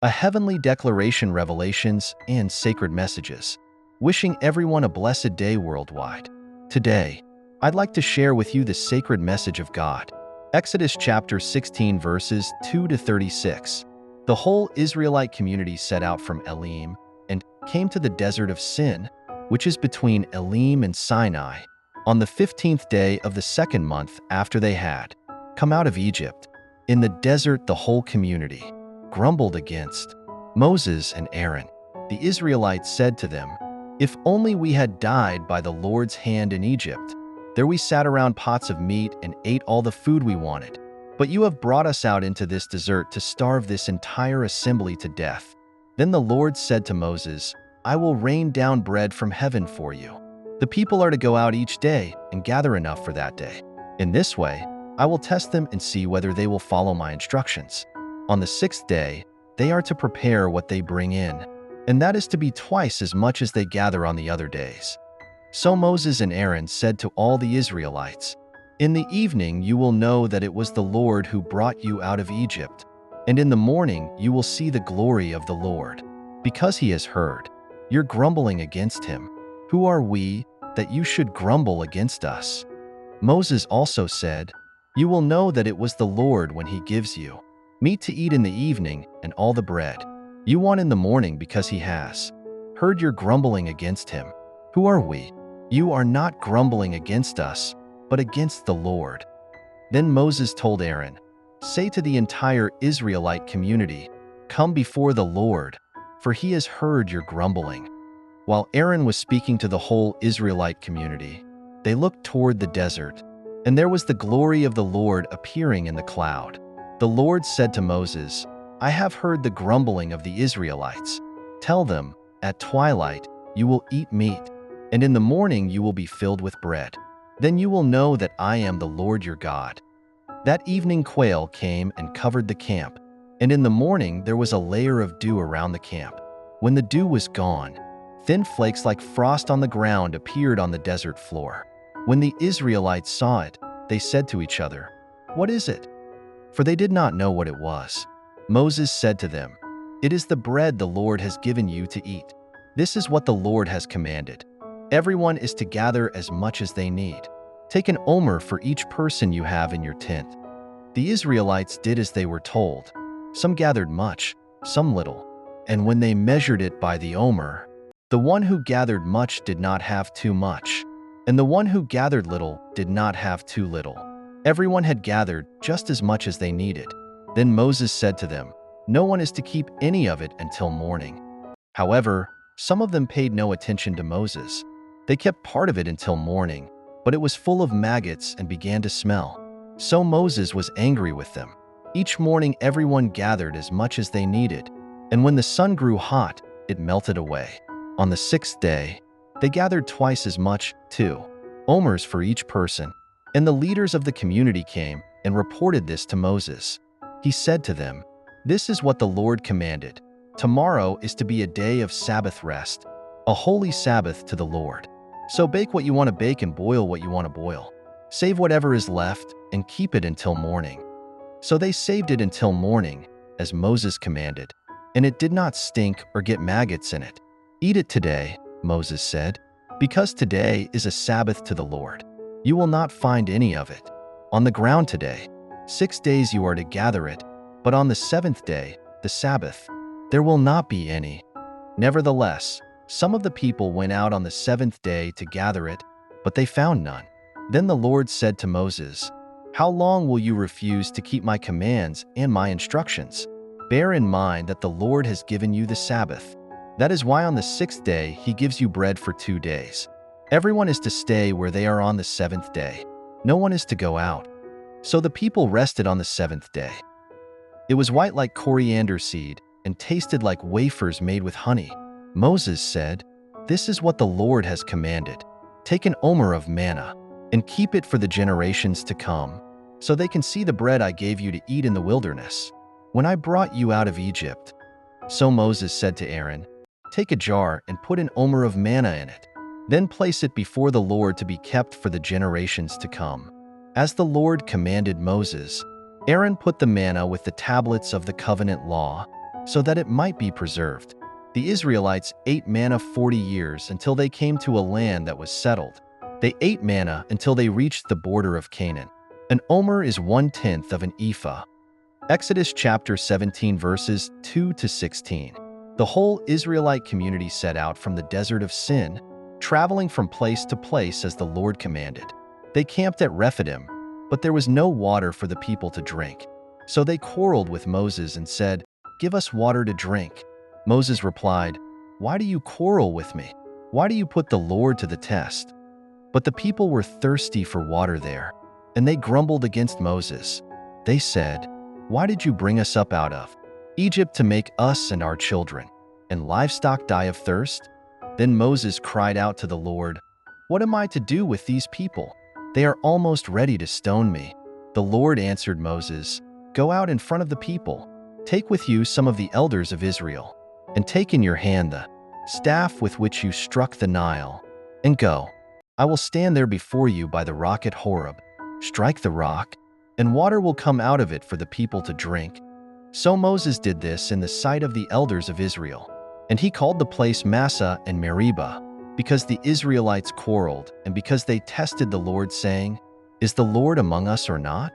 a heavenly declaration, revelations, and sacred messages. Wishing everyone a blessed day worldwide. Today, I'd like to share with you the sacred message of God. Exodus chapter 16 verses 2 to 36. The whole Israelite community set out from Elim and came to the desert of Sin, which is between Elim and Sinai, on the 15th day of the second month after they had come out of Egypt. In the desert, the whole community grumbled against Moses and Aaron. The Israelites said to them, "If only we had died by the Lord's hand in Egypt. There we sat around pots of meat and ate all the food we wanted. But you have brought us out into this desert to starve this entire assembly to death." Then the Lord said to Moses, "I will rain down bread from heaven for you. The people are to go out each day and gather enough for that day. In this way, I will test them and see whether they will follow my instructions. On the sixth day, they are to prepare what they bring in, and that is to be twice as much as they gather on the other days." So Moses and Aaron said to all the Israelites, "In the evening you will know that it was the Lord who brought you out of Egypt, and in the morning you will see the glory of the Lord, because he has heard your grumbling against him. Who are we that you should grumble against us?" Moses also said, "You will know that it was the Lord when he gives you meat to eat in the evening and all the bread you want in the morning, because he has heard your grumbling against him. Who are we? You are not grumbling against us, but against the Lord." Then Moses told Aaron, "Say to the entire Israelite community, 'Come before the Lord, for he has heard your grumbling.'" While Aaron was speaking to the whole Israelite community, they looked toward the desert, and there was the glory of the Lord appearing in the cloud. The Lord said to Moses, "I have heard the grumbling of the Israelites. Tell them, at twilight you will eat meat, and in the morning you will be filled with bread. Then you will know that I am the Lord your God." That evening quail came and covered the camp, and in the morning there was a layer of dew around the camp. When the dew was gone, thin flakes like frost on the ground appeared on the desert floor. When the Israelites saw it, they said to each other, "What is it?" For they did not know what it was. Moses said to them, "It is the bread the Lord has given you to eat. This is what the Lord has commanded. Everyone is to gather as much as they need. Take an omer for each person you have in your tent." The Israelites did as they were told. Some gathered much, some little. And when they measured it by the omer, the one who gathered much did not have too much, and the one who gathered little did not have too little. Everyone had gathered just as much as they needed. Then Moses said to them, "No one is to keep any of it until morning." However, some of them paid no attention to Moses. They kept part of it until morning, but it was full of maggots and began to smell. So Moses was angry with them. Each morning everyone gathered as much as they needed, and when the sun grew hot, it melted away. On the sixth day, they gathered twice as much, 2 omers for each person. And the leaders of the community came and reported this to Moses. He said to them, "This is what the Lord commanded. Tomorrow is to be a day of Sabbath rest, a holy Sabbath to the Lord. So bake what you want to bake and boil what you want to boil. Save whatever is left and keep it until morning." So they saved it until morning, as Moses commanded, and it did not stink or get maggots in it. "Eat it today," Moses said, "because today is a Sabbath to the Lord. You will not find any of it on the ground today. 6 days you are to gather it, but on the seventh day, the Sabbath, there will not be any." Nevertheless, some of the people went out on the seventh day to gather it, but they found none. Then the Lord said to Moses, "How long will you refuse to keep my commands and my instructions? Bear in mind that the Lord has given you the Sabbath. That is why on the sixth day he gives you bread for 2 days. Everyone is to stay where they are on the seventh day. No one is to go out." So the people rested on the seventh day. It was white like coriander seed and tasted like wafers made with honey. Moses said, "This is what the Lord has commanded. Take an omer of manna and keep it for the generations to come, so they can see the bread I gave you to eat in the wilderness, when I brought you out of Egypt." So Moses said to Aaron, "Take a jar and put an omer of manna in it. Then place it before the Lord to be kept for the generations to come." As the Lord commanded Moses, Aaron put the manna with the tablets of the covenant law, so that it might be preserved. The Israelites ate manna 40 years until they came to a land that was settled. They ate manna until they reached the border of Canaan. An omer is 1/10 of an ephah. Exodus chapter 17 verses 2 to 16. The whole Israelite community set out from the desert of Sin, traveling from place to place as the Lord commanded. They camped at Rephidim, but there was no water for the people to drink. So they quarreled with Moses and said, "Give us water to drink." Moses replied, "Why do you quarrel with me? Why do you put the Lord to the test?" But the people were thirsty for water there, and they grumbled against Moses. They said, "Why did you bring us up out of Egypt to make us and our children and livestock die of thirst?" Then Moses cried out to the Lord, "What am I to do with these people? They are almost ready to stone me." The Lord answered Moses, "Go out in front of the people. Take with you some of the elders of Israel, and take in your hand the staff with which you struck the Nile, and go. I will stand there before you by the rock at Horeb. Strike the rock, and water will come out of it for the people to drink." So Moses did this in the sight of the elders of Israel, and he called the place Massah and Meribah, because the Israelites quarreled and because they tested the Lord, saying, "Is the Lord among us or not?"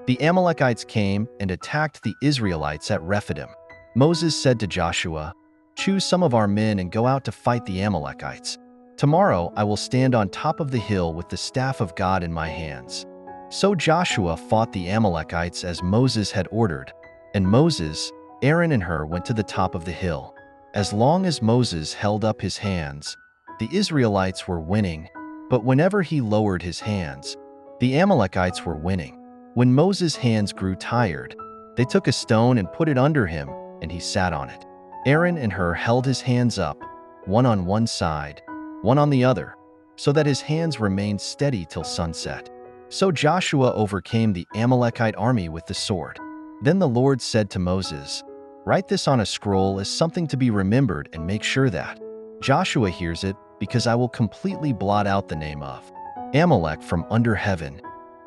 The Amalekites came and attacked the Israelites at Rephidim. Moses said to Joshua, "Choose some of our men and go out to fight the Amalekites. Tomorrow I will stand on top of the hill with the staff of God in my hands." So Joshua fought the Amalekites as Moses had ordered, and Moses, Aaron and Hur went to the top of the hill. As long as Moses held up his hands, the Israelites were winning, but whenever he lowered his hands, the Amalekites were winning. When Moses' hands grew tired, they took a stone and put it under him, and he sat on it. Aaron and Hur held his hands up, one on one side, one on the other, so that his hands remained steady till sunset. So Joshua overcame the Amalekite army with the sword. Then the Lord said to Moses, "Write this on a scroll as something to be remembered and make sure that Joshua hears it, because I will completely blot out the name of Amalek from under heaven."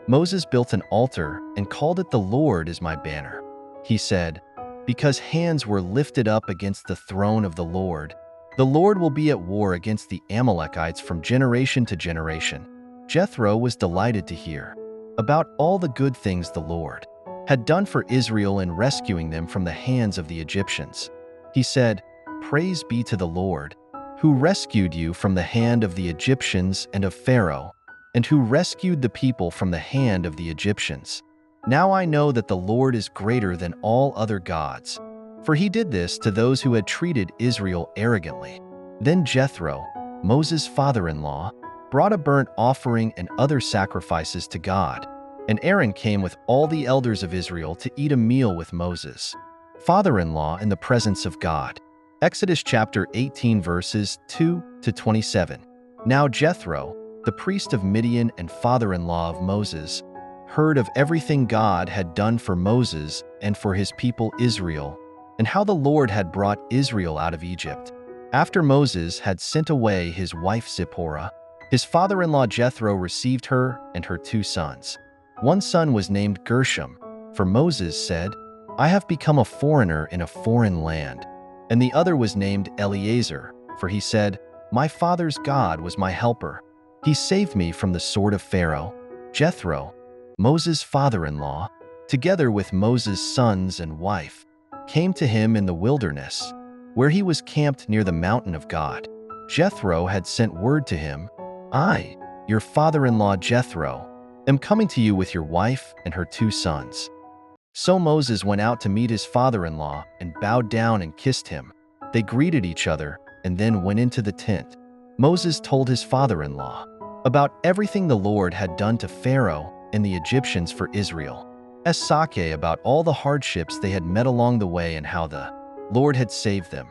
Moses built an altar and called it "The Lord is my banner." He said, "Because hands were lifted up against the throne of the Lord will be at war against the Amalekites from generation to generation." Jethro was delighted to hear about all the good things the Lord had done for Israel in rescuing them from the hands of the Egyptians. He said, "Praise be to the Lord, who rescued you from the hand of the Egyptians and of Pharaoh, and who rescued the people from the hand of the Egyptians. Now I know that the Lord is greater than all other gods, for he did this to those who had treated Israel arrogantly." Then Jethro, Moses' father-in-law, brought a burnt offering and other sacrifices to God, and Aaron came with all the elders of Israel to eat a meal with Moses' father-in-law in the presence of God. Exodus chapter 18 verses 2 to 27. Now Jethro, the priest of Midian and father-in-law of Moses, heard of everything God had done for Moses and for his people Israel, and how the Lord had brought Israel out of Egypt. After Moses had sent away his wife Zipporah, his father-in-law Jethro received her and her 2 sons. One son was named Gershom, for Moses said, "I have become a foreigner in a foreign land." And the other was named Eleazar, for he said, "My father's God was my helper. He saved me from the sword of Pharaoh." Jethro, Moses' father-in-law, together with Moses' sons and wife, came to him in the wilderness, where he was camped near the mountain of God. Jethro had sent word to him, "I, your father-in-law Jethro, am coming to you with your wife and her 2 sons." So Moses went out to meet his father-in-law and bowed down and kissed him. They greeted each other and then went into the tent. Moses told his father-in-law about everything the Lord had done to Pharaoh and the Egyptians for Israel, about all the hardships they had met along the way and how the Lord had saved them.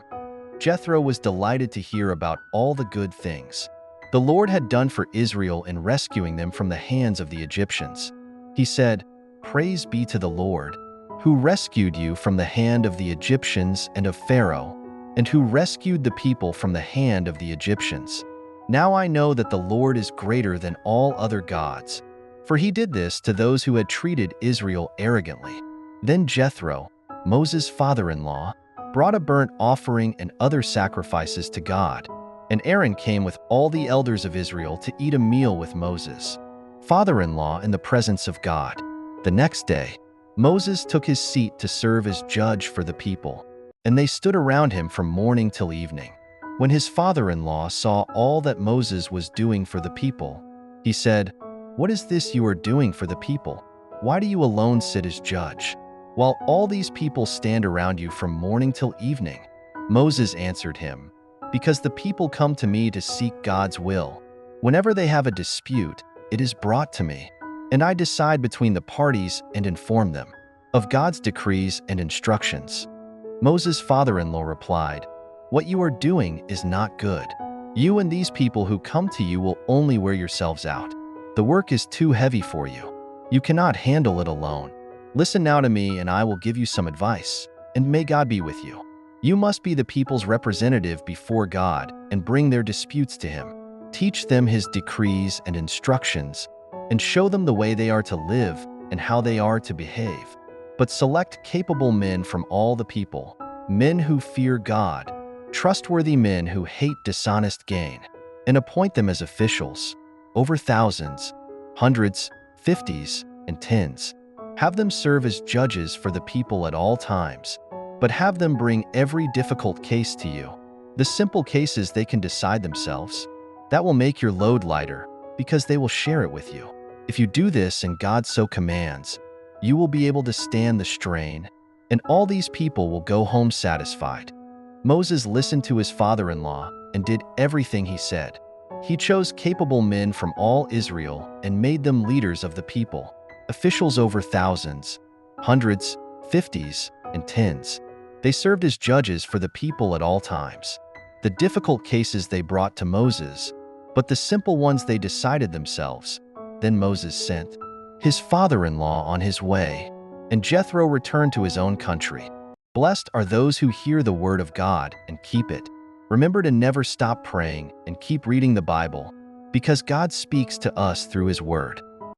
Jethro was delighted to hear about all the good things the Lord had done for Israel in rescuing them from the hands of the Egyptians. He said, "Praise be to the Lord, who rescued you from the hand of the Egyptians and of Pharaoh, and who rescued the people from the hand of the Egyptians. Now I know that the Lord is greater than all other gods, for he did this to those who had treated Israel arrogantly." Then Jethro, Moses' father-in-law, brought a burnt offering and other sacrifices to God, and Aaron came with all the elders of Israel to eat a meal with Moses' father-in-law in the presence of God. The next day, Moses took his seat to serve as judge for the people, and they stood around him from morning till evening. When his father-in-law saw all that Moses was doing for the people, he said, "What is this you are doing for the people? Why do you alone sit as judge, while all these people stand around you from morning till evening?" Moses answered him, "Because the people come to me to seek God's will. Whenever they have a dispute, it is brought to me, and I decide between the parties and inform them of God's decrees and instructions." Moses' father-in-law replied, "What you are doing is not good. You and these people who come to you will only wear yourselves out. The work is too heavy for you. You cannot handle it alone. Listen now to me, and I will give you some advice, and may God be with you. You must be the people's representative before God and bring their disputes to Him. Teach them His decrees and instructions, and show them the way they are to live and how they are to behave. But select capable men from all the people, men who fear God, trustworthy men who hate dishonest gain, and appoint them as officials, over thousands, hundreds, fifties, and tens. Have them serve as judges for the people at all times, but have them bring every difficult case to you. The simple cases they can decide themselves. That will make your load lighter, because they will share it with you. If you do this and God so commands, you will be able to stand the strain, and all these people will go home satisfied." Moses listened to his father-in-law and did everything he said. He chose capable men from all Israel and made them leaders of the people, officials over thousands, hundreds, fifties, and tens. They served as judges for the people at all times. The difficult cases they brought to Moses, but the simple ones they decided themselves. Then Moses sent his father-in-law on his way, and Jethro returned to his own country. Blessed are those who hear the word of God and keep it. Remember to never stop praying and keep reading the Bible, because God speaks to us through His word.